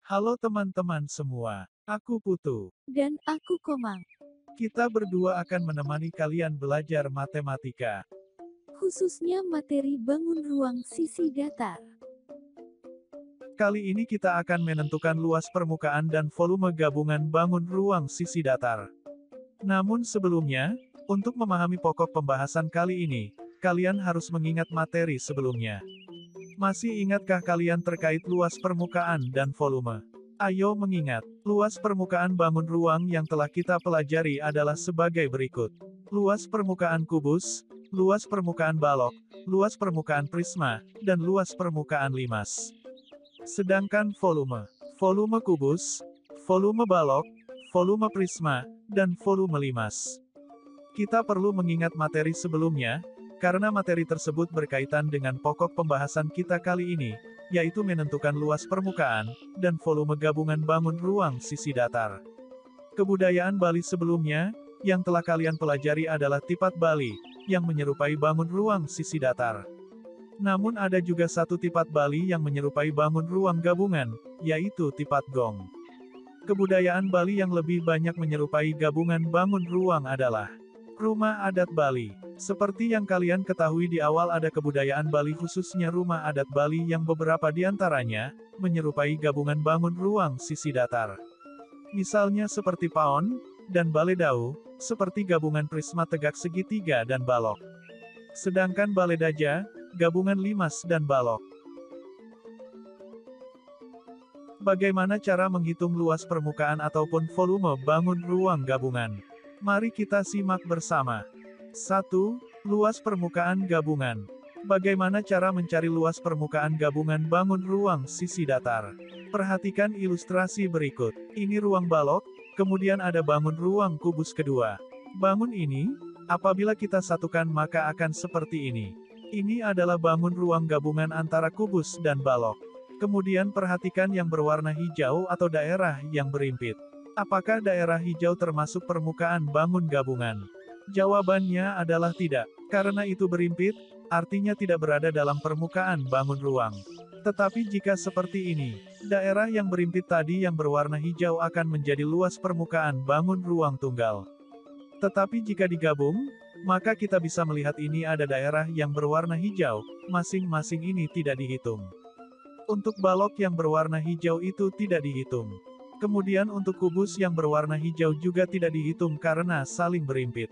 Halo teman-teman semua, aku Putu. Dan aku Komang. Kita berdua akan menemani kalian belajar matematika. Khususnya materi bangun ruang sisi datar. Kali ini kita akan menentukan luas permukaan dan volume gabungan bangun ruang sisi datar. Namun sebelumnya, untuk memahami pokok pembahasan kali ini, kalian harus mengingat materi sebelumnya. Masih ingatkah kalian terkait luas permukaan dan volume? Ayo mengingat, luas permukaan bangun ruang yang telah kita pelajari adalah sebagai berikut. Luas permukaan kubus, luas permukaan balok, luas permukaan prisma, dan luas permukaan limas. Sedangkan volume kubus, volume balok, volume prisma, dan volume limas. Kita perlu mengingat materi sebelumnya, karena materi tersebut berkaitan dengan pokok pembahasan kita kali ini, yaitu menentukan luas permukaan, dan volume gabungan bangun ruang sisi datar. Kebudayaan Bali sebelumnya, yang telah kalian pelajari adalah tipat Bali, yang menyerupai bangun ruang sisi datar. Namun ada juga satu tipat Bali yang menyerupai bangun ruang gabungan, yaitu tipat Gong. Kebudayaan Bali yang lebih banyak menyerupai gabungan bangun ruang adalah rumah adat Bali. Seperti yang kalian ketahui di awal, ada kebudayaan Bali khususnya rumah adat Bali yang beberapa diantaranya menyerupai gabungan bangun ruang sisi datar. Misalnya seperti Paon dan Baledau, seperti gabungan prisma tegak segitiga dan balok. Sedangkan Baledaja, gabungan limas dan balok. Bagaimana cara menghitung luas permukaan ataupun volume bangun ruang gabungan? Mari kita simak bersama. 1. Luas permukaan gabungan. Bagaimana cara mencari luas permukaan gabungan bangun ruang sisi datar? Perhatikan ilustrasi berikut. Ini ruang balok, kemudian ada bangun ruang kubus kedua. Bangun ini, apabila kita satukan maka akan seperti ini. Ini adalah bangun ruang gabungan antara kubus dan balok. Kemudian perhatikan yang berwarna hijau atau daerah yang berimpit. Apakah daerah hijau termasuk permukaan bangun gabungan? Jawabannya adalah tidak. Karena itu berimpit, artinya tidak berada dalam permukaan bangun ruang. Tetapi jika seperti ini, daerah yang berimpit tadi yang berwarna hijau akan menjadi luas permukaan bangun ruang tunggal. Tetapi jika digabung, maka kita bisa melihat ini ada daerah yang berwarna hijau, masing-masing ini tidak dihitung. Untuk balok yang berwarna hijau itu tidak dihitung. Kemudian untuk kubus yang berwarna hijau juga tidak dihitung karena saling berimpit.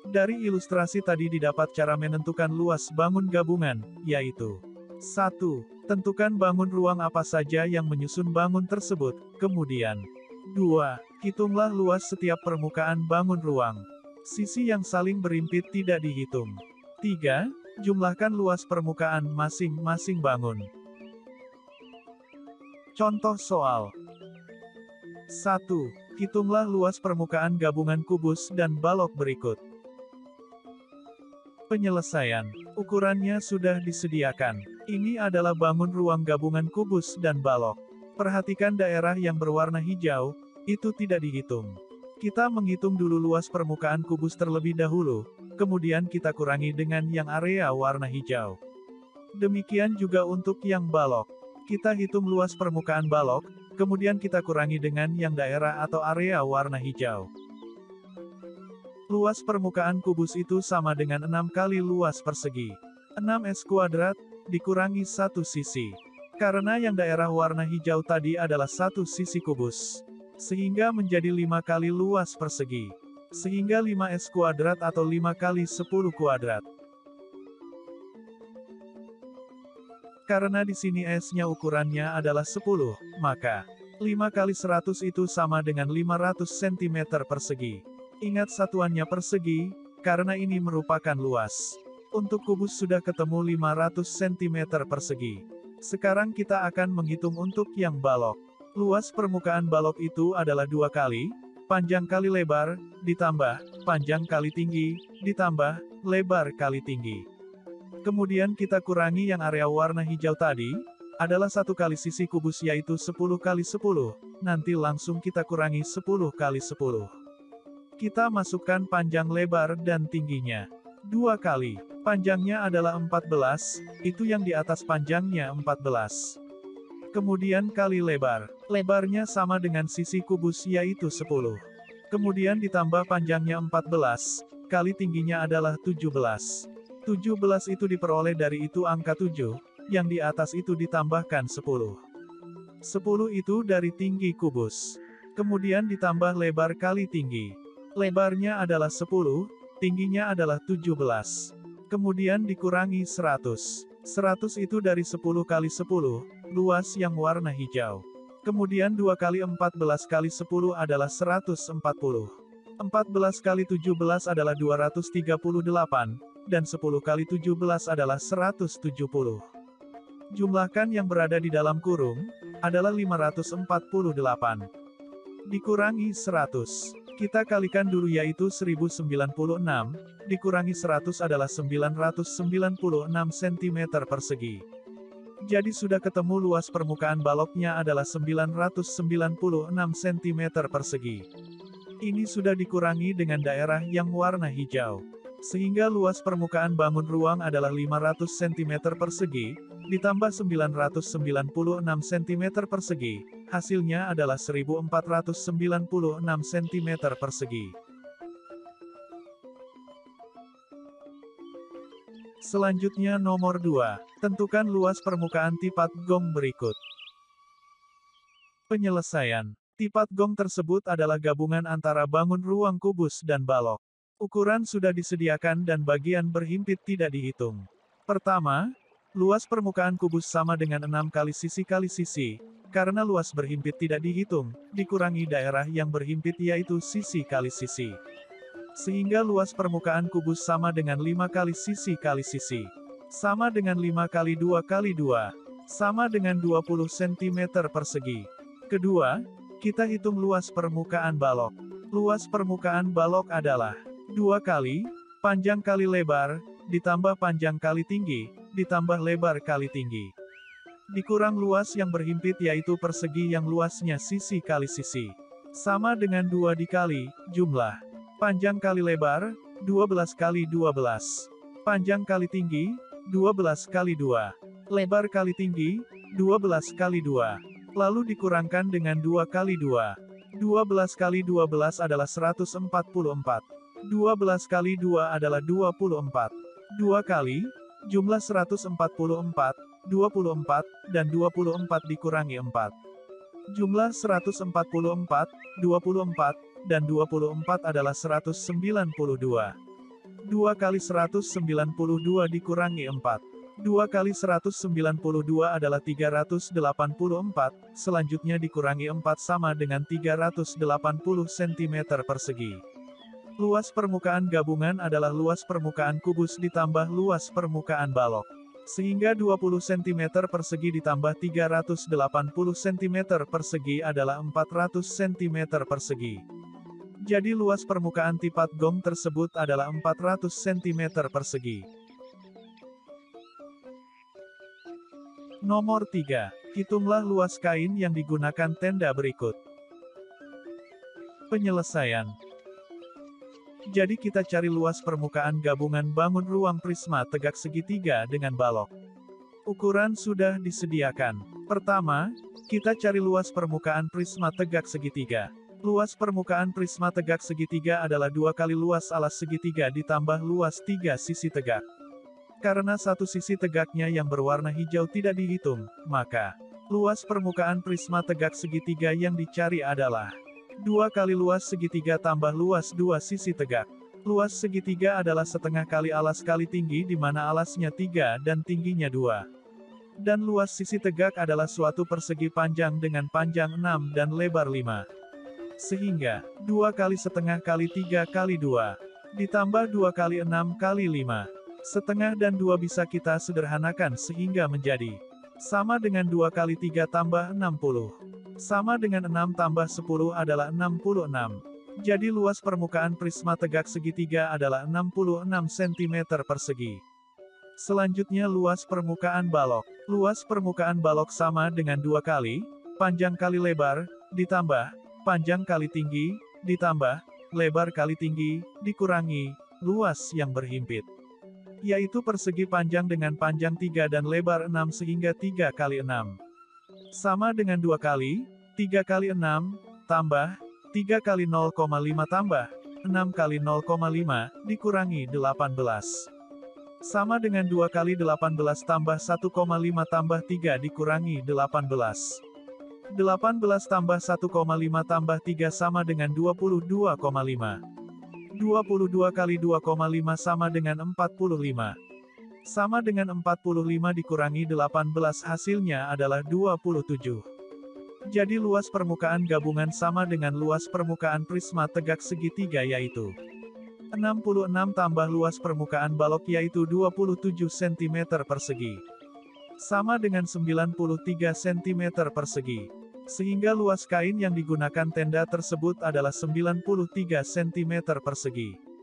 Dari ilustrasi tadi didapat cara menentukan luas bangun gabungan, yaitu 1. Tentukan bangun ruang apa saja yang menyusun bangun tersebut, kemudian 2. Hitunglah luas setiap permukaan bangun ruang. Sisi yang saling berimpit tidak dihitung. 3. Jumlahkan luas permukaan masing-masing bangun. Contoh soal 1. Hitunglah luas permukaan gabungan kubus dan balok berikut. Penyelesaian. Ukurannya sudah disediakan. Ini adalah bangun ruang gabungan kubus dan balok. Perhatikan daerah yang berwarna hijau, itu tidak dihitung. Kita menghitung dulu luas permukaan kubus terlebih dahulu, kemudian kita kurangi dengan yang area warna hijau. Demikian juga untuk yang balok. Kita hitung luas permukaan balok, kemudian kita kurangi dengan yang daerah atau area warna hijau. Luas permukaan kubus itu sama dengan 6 kali luas persegi. 6s² dikurangi 1 sisi. Karena yang daerah warna hijau tadi adalah 1 sisi kubus. Sehingga menjadi 5 kali luas persegi. Sehingga 5s² atau 5 kali 10². Karena di sini S-nya ukurannya adalah 10, maka 5 kali 100 itu sama dengan 500 cm persegi. Ingat satuannya persegi, karena ini merupakan luas. Untuk kubus sudah ketemu 500 cm persegi. Sekarang kita akan menghitung untuk yang balok. Luas permukaan balok itu adalah 2 kali, panjang kali lebar, ditambah, panjang kali tinggi, ditambah, lebar kali tinggi. Kemudian kita kurangi yang area warna hijau tadi, adalah 1 kali sisi kubus yaitu 10 kali 10, nanti langsung kita kurangi 10 kali 10. Kita masukkan panjang lebar dan tingginya. 2 kali. Panjangnya adalah 14, itu yang di atas panjangnya 14. Kemudian kali lebar. Lebarnya sama dengan sisi kubus yaitu 10. Kemudian ditambah panjangnya 14, kali tingginya adalah 17. 17 itu diperoleh dari itu angka 7, yang di atas itu ditambahkan 10. 10 itu dari tinggi kubus. Kemudian ditambah lebar kali tinggi. Lebarnya adalah 10, tingginya adalah 17. Kemudian dikurangi 100. 100 itu dari 10 kali 10, luas yang warna hijau. Kemudian 2 kali 14 kali 10 adalah 140. 14 kali 17 adalah 238, dan 10 kali 17 adalah 170. Jumlahkan yang berada di dalam kurung, adalah 548. Dikurangi 100. Kita kalikan dulu yaitu 1096, dikurangi 100 adalah 996 cm persegi. Jadi sudah ketemu luas permukaan baloknya adalah 996 cm persegi. Ini sudah dikurangi dengan daerah yang warna hijau. Sehingga luas permukaan bangun ruang adalah 500 cm persegi, ditambah 996 cm persegi, hasilnya adalah 1496 cm persegi. Selanjutnya nomor 2, tentukan luas permukaan tipat gong berikut. Penyelesaian. Tipat gong tersebut adalah gabungan antara bangun ruang kubus dan balok. Ukuran sudah disediakan dan bagian berhimpit tidak dihitung. Pertama, luas permukaan kubus sama dengan 6 kali sisi, karena luas berhimpit tidak dihitung, dikurangi daerah yang berhimpit yaitu sisi kali sisi. Sehingga luas permukaan kubus sama dengan 5 kali sisi, sama dengan 5 kali 2 kali 2, sama dengan 20 cm persegi. Kedua, kita hitung luas permukaan balok. Luas permukaan balok adalah 2 kali, panjang kali lebar, ditambah panjang kali tinggi, ditambah lebar kali tinggi. Dikurang luas yang berhimpit yaitu persegi yang luasnya sisi kali sisi. Sama dengan 2 dikali, jumlah. Panjang kali lebar, 12 kali 12. Panjang kali tinggi, 12 kali 2. Lebar kali tinggi, 12 kali 2. Lalu dikurangkan dengan 2 kali 2. 12 kali 12 adalah 144. 12 kali 2 adalah 24. 2 kali, jumlah 144, 24, dan 24 dikurangi 4. Jumlah 144, 24, dan 24 adalah 192. 2 kali 192 dikurangi 4. 2 kali 192 adalah 384, selanjutnya dikurangi 4 sama dengan 380 cm persegi. Luas permukaan gabungan adalah luas permukaan kubus ditambah luas permukaan balok. Sehingga 20 cm persegi ditambah 380 cm persegi adalah 400 cm persegi. Jadi luas permukaan tipat gong tersebut adalah 400 cm persegi. Nomor 3. Hitunglah luas kain yang digunakan tenda berikut. Penyelesaian. Jadi kita cari luas permukaan gabungan bangun ruang prisma tegak segitiga dengan balok. Ukuran sudah disediakan. Pertama, kita cari luas permukaan prisma tegak segitiga. Luas permukaan prisma tegak segitiga adalah 2 kali luas alas segitiga ditambah luas 3 sisi tegak. Karena satu sisi tegaknya yang berwarna hijau tidak dihitung, maka luas permukaan prisma tegak segitiga yang dicari adalah 2 kali luas segitiga tambah luas 2 sisi tegak. Luas segitiga adalah setengah kali alas kali tinggi di mana alasnya 3 dan tingginya 2. Dan luas sisi tegak adalah suatu persegi panjang dengan panjang 6 dan lebar 5. Sehingga, 2 kali setengah kali 3 kali 2. Ditambah 2 kali 6 kali 5. Setengah dan 2 bisa kita sederhanakan sehingga menjadi sama dengan 2 kali 3 tambah 60. Sama dengan 6 tambah 10 adalah 66. Jadi luas permukaan prisma tegak segitiga adalah 66 cm persegi. Selanjutnya luas permukaan balok. Luas permukaan balok sama dengan 2 kali, panjang kali lebar, ditambah, panjang kali tinggi, ditambah, lebar kali tinggi, dikurangi, luas yang berhimpit. Yaitu persegi panjang dengan panjang 3 dan lebar 6 sehingga 3 kali 6. Sama dengan 2 kali, 3 kali 6, tambah, 3 kali 0,5 tambah, 6 kali 0,5, dikurangi 18. Sama dengan 2 kali 18 tambah 1,5 tambah 3 dikurangi 18. 18 tambah 1,5 tambah 3 sama dengan 22,5. 22 kali 2,5 sama dengan 45. Sama dengan 45 dikurangi 18 hasilnya adalah 27. Jadi luas permukaan gabungan sama dengan luas permukaan prisma tegak segitiga yaitu 66 tambah luas permukaan balok yaitu 27 cm persegi. Sama dengan 93 cm persegi. Sehingga luas kain yang digunakan tenda tersebut adalah 93 cm persegi.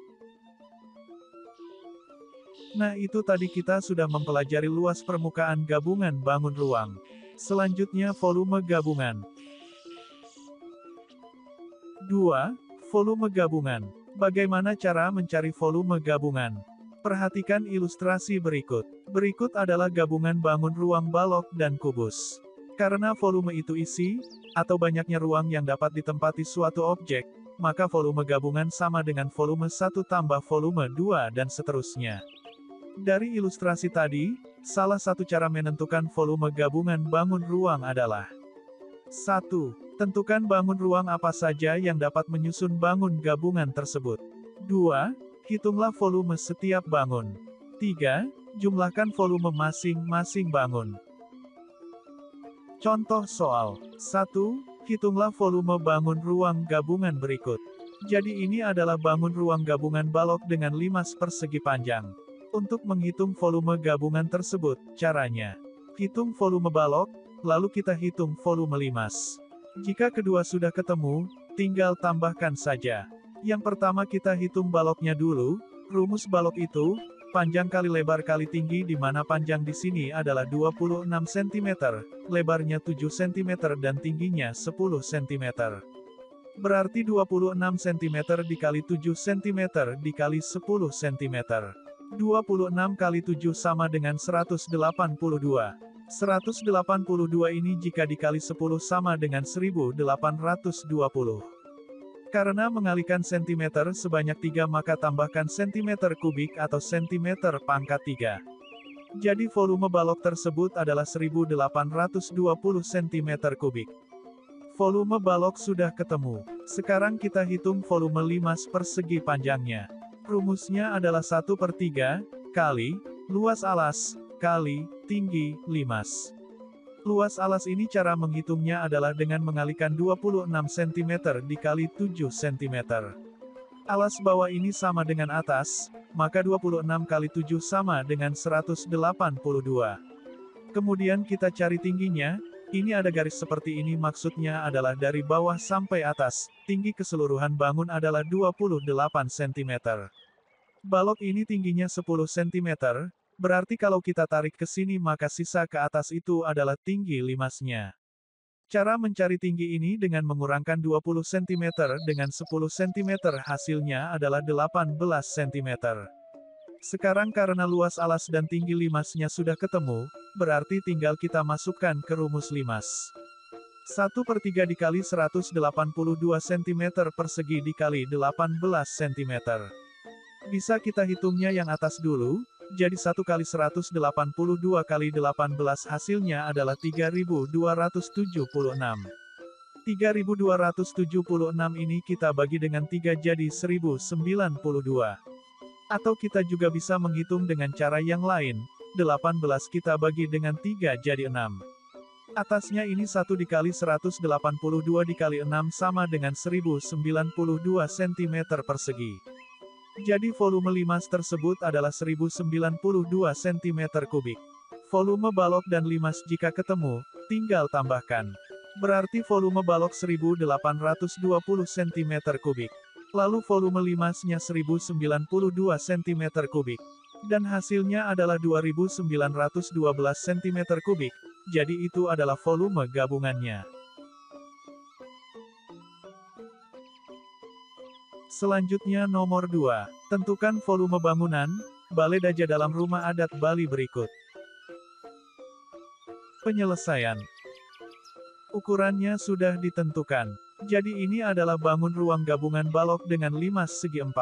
Nah itu tadi kita sudah mempelajari luas permukaan gabungan bangun ruang. Selanjutnya volume gabungan. 2. Volume gabungan. Bagaimana cara mencari volume gabungan? Perhatikan ilustrasi berikut. Berikut adalah gabungan bangun ruang balok dan kubus. Karena volume itu isi, atau banyaknya ruang yang dapat ditempati suatu objek, maka volume gabungan sama dengan volume 1 tambah volume 2 dan seterusnya. Dari ilustrasi tadi, salah satu cara menentukan volume gabungan bangun ruang adalah 1. Tentukan bangun ruang apa saja yang dapat menyusun bangun gabungan tersebut. 2. Hitunglah volume setiap bangun. 3. Jumlahkan volume masing-masing bangun. Contoh soal 1. Hitunglah volume bangun ruang gabungan berikut. Jadi ini adalah bangun ruang gabungan balok dengan 5 persegi panjang. Untuk menghitung volume gabungan tersebut, caranya hitung volume balok, lalu kita hitung volume limas. Jika kedua sudah ketemu, tinggal tambahkan saja. Yang pertama kita hitung baloknya dulu. Rumus balok itu, panjang kali lebar kali tinggi di mana panjang di sini adalah 26 cm, lebarnya 7 cm dan tingginya 10 cm. Berarti 26 cm dikali 7 cm dikali 10 cm. 26 kali 7 sama dengan 182. 182 ini jika dikali 10 sama dengan 1820. Karena mengalihkan cm sebanyak 3 maka tambahkan cm kubik atau cm pangkat 3. Jadi volume balok tersebut adalah 1820 cm kubik. Volume balok sudah ketemu. Sekarang kita hitung volume limas persegi panjangnya. Rumusnya adalah 1/3, kali, luas alas, kali, tinggi, limas. Luas alas ini cara menghitungnya adalah dengan mengalihkan 26 cm dikali 7 cm. Alas bawah ini sama dengan atas, maka 26 kali 7 sama dengan 182. Kemudian kita cari tingginya, ini ada garis seperti ini maksudnya adalah dari bawah sampai atas, tinggi keseluruhan bangun adalah 28 cm. Balok ini tingginya 10 cm, berarti kalau kita tarik ke sini maka sisa ke atas itu adalah tinggi limasnya. Cara mencari tinggi ini dengan mengurangkan 20 cm dengan 10 cm hasilnya adalah 18 cm. Sekarang karena luas alas dan tinggi limasnya sudah ketemu, berarti tinggal kita masukkan ke rumus limas. 1/3 dikali 182 cm persegi dikali 18 cm. Bisa kita hitungnya yang atas dulu, jadi 1 kali 182 kali 18 hasilnya adalah 3276. 3276 ini kita bagi dengan 3 jadi 1092. Atau kita juga bisa menghitung dengan cara yang lain, 18 kita bagi dengan 3 jadi 6. Atasnya ini 1 dikali 182 dikali 6 sama dengan 1092 cm persegi. Jadi volume limas tersebut adalah 1092 cm kubik. Volume balok dan limas jika ketemu, tinggal tambahkan. Berarti volume balok 1820 cm kubik. Lalu volume limasnya 1092 cm kubik. Dan hasilnya adalah 2912 cm kubik, jadi itu adalah volume gabungannya. Selanjutnya nomor 2. Tentukan volume bangunan, balai daja dalam rumah adat Bali berikut. Penyelesaian. Ukurannya sudah ditentukan. Jadi ini adalah bangun ruang gabungan balok dengan 5 segi 4.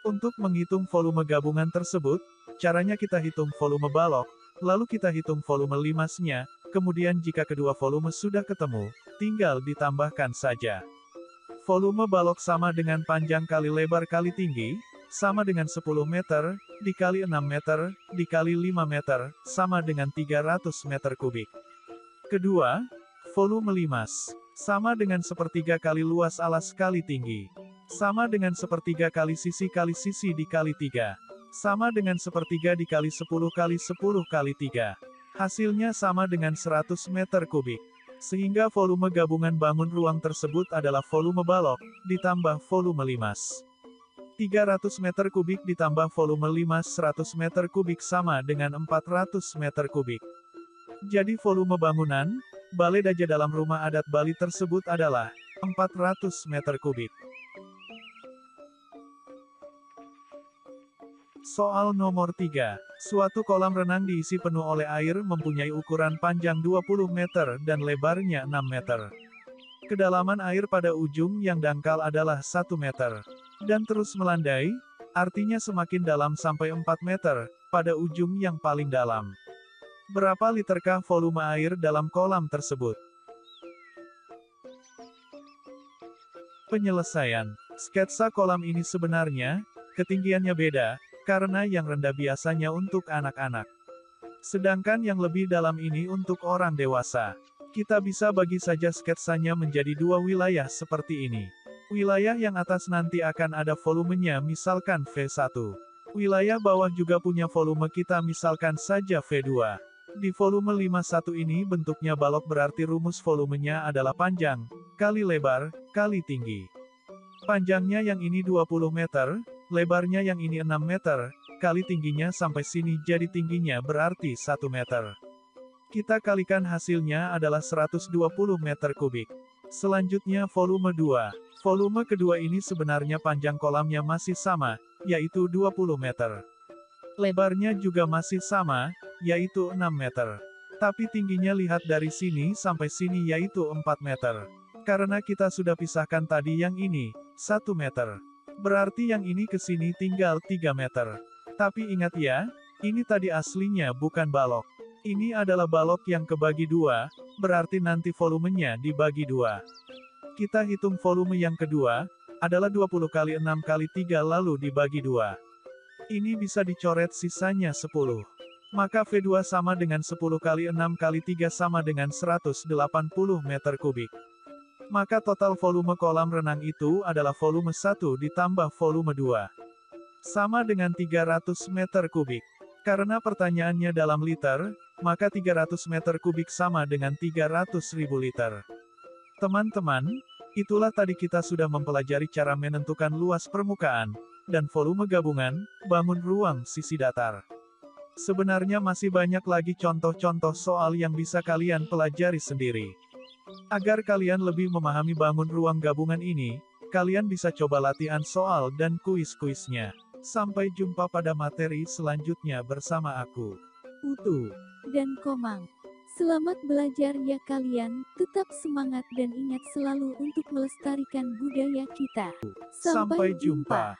Untuk menghitung volume gabungan tersebut, caranya kita hitung volume balok, lalu kita hitung volume limasnya, kemudian jika kedua volume sudah ketemu, tinggal ditambahkan saja. Volume balok sama dengan panjang kali lebar kali tinggi, sama dengan 10 meter, dikali 6 meter, dikali 5 meter, sama dengan 300 meter kubik. Kedua, volume limas, sama dengan sepertiga kali luas alas kali tinggi, sama dengan sepertiga kali sisi dikali 3, sama dengan sepertiga dikali 10 kali 10 kali 3. Hasilnya sama dengan 100 meter kubik. Sehingga volume gabungan bangun ruang tersebut adalah volume balok, ditambah volume limas. 300 meter kubik ditambah volume limas 100 meter kubik sama dengan 400 meter kubik. Jadi volume bangunan, balai daja dalam rumah adat Bali tersebut adalah 400 meter kubik. Soal nomor 3. Suatu kolam renang diisi penuh oleh air mempunyai ukuran panjang 20 meter dan lebarnya 6 meter. Kedalaman air pada ujung yang dangkal adalah 1 meter. Dan terus melandai, artinya semakin dalam sampai 4 meter, pada ujung yang paling dalam. Berapa literkah volume air dalam kolam tersebut? Penyelesaian. Sketsa kolam ini sebenarnya, ketinggiannya beda, karena yang rendah biasanya untuk anak-anak. Sedangkan yang lebih dalam ini untuk orang dewasa. Kita bisa bagi saja sketsanya menjadi dua wilayah seperti ini. Wilayah yang atas nanti akan ada volumenya misalkan V1. Wilayah bawah juga punya volume kita misalkan saja V2. Di volume 51 ini bentuknya balok berarti rumus volumenya adalah panjang, kali lebar, kali tinggi. Panjangnya yang ini 20 meter, lebarnya yang ini 6 meter, kali tingginya sampai sini jadi tingginya berarti 1 meter. Kita kalikan hasilnya adalah 120 meter kubik. Selanjutnya volume 2. Volume kedua ini sebenarnya panjang kolamnya masih sama, yaitu 20 meter. Lebarnya juga masih sama, yaitu 6 meter. Tapi tingginya lihat dari sini sampai sini yaitu 4 meter. Karena kita sudah pisahkan tadi yang ini, 1 meter. Berarti yang ini ke sini tinggal 3 meter. Tapi ingat ya, ini tadi aslinya bukan balok. Ini adalah balok yang kebagi 2, berarti nanti volumenya dibagi 2. Kita hitung volume yang kedua, adalah 20 kali 6 kali 3 lalu dibagi 2. Ini bisa dicoret sisanya 10. Maka V2 sama dengan 10 kali 6 kali 3 sama dengan 180 meter kubik. Maka total volume kolam renang itu adalah volume 1 ditambah volume 2. Sama dengan 300 meter kubik. Karena pertanyaannya dalam liter, maka 300 meter kubik sama dengan 300.000 liter. Teman-teman, itulah tadi kita sudah mempelajari cara menentukan luas permukaan, dan volume gabungan, bangun ruang sisi datar. Sebenarnya masih banyak lagi contoh-contoh soal yang bisa kalian pelajari sendiri. Agar kalian lebih memahami bangun ruang gabungan ini, kalian bisa coba latihan soal dan kuis-kuisnya. Sampai jumpa pada materi selanjutnya bersama aku, Utu dan Komang. Selamat belajar ya kalian, tetap semangat dan ingat selalu untuk melestarikan budaya kita. Sampai jumpa.